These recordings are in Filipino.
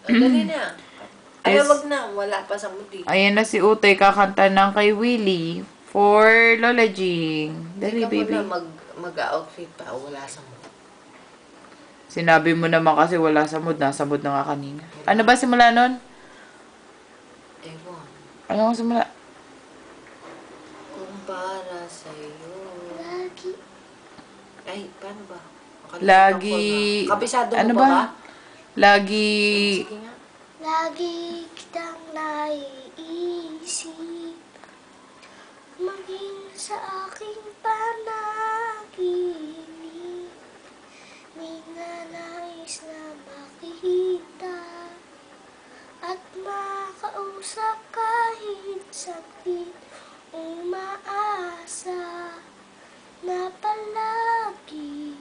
Dali na. Ay, wag na. Wala pa sa mudi. Ayan na si Utoy, kakanta ng kay Willie for Lola Jing. Dali, Hindi ka baby. muna mag-outfit pa. Wala sa mudi. Sinabi mo naman kasi wala sa mood. Nasa mood na nga kanina. Ano ba simula nun? Ewan. Ano nga simula? Kung para sa'yo. Lagi. Ay, paano ba? Nakalimutan Lagi... ko na. Kabisado ano mo ba? Lagi... Sige nga. Lagi kitang naiisip, maging sa aking panaginip. May nanais na makita at makausap kahit saglit. Umaasa na palagi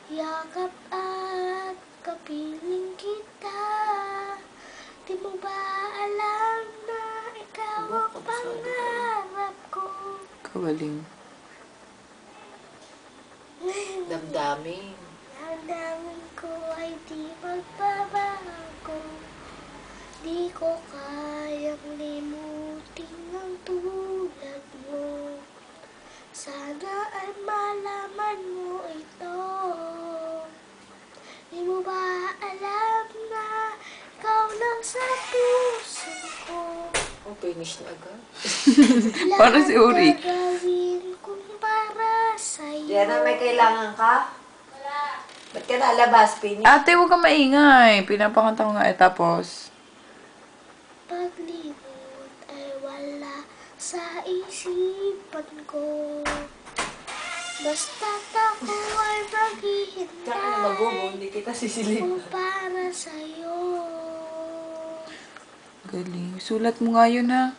yakap at kapiling kita. Di mo ba alam na ikaw ang pangarap ko? Kagaling. Damdamin. Ang damdamin ko ay di magbabago. Di ko kayang limutin ang tulad mo. Sana ay malaman mo ito. Di mo ba alam na ikaw lang sa puso ko? Oh, finish na agad. Para si Uri. Lahat gagawin kong para sa'yo. Diana, may kailangan ka? Wala. Ba't ka nalabas, finish? Ate, huwag ka maingay. Pinapakanta ko nga tapos. Paglimot ay wala sa isipan ko. Basta't ako ay maghihintay. Tsaka na magubo, hindi kita sisilip. Kung para sa'yo. Galing. Sulat mo nga yun, ha?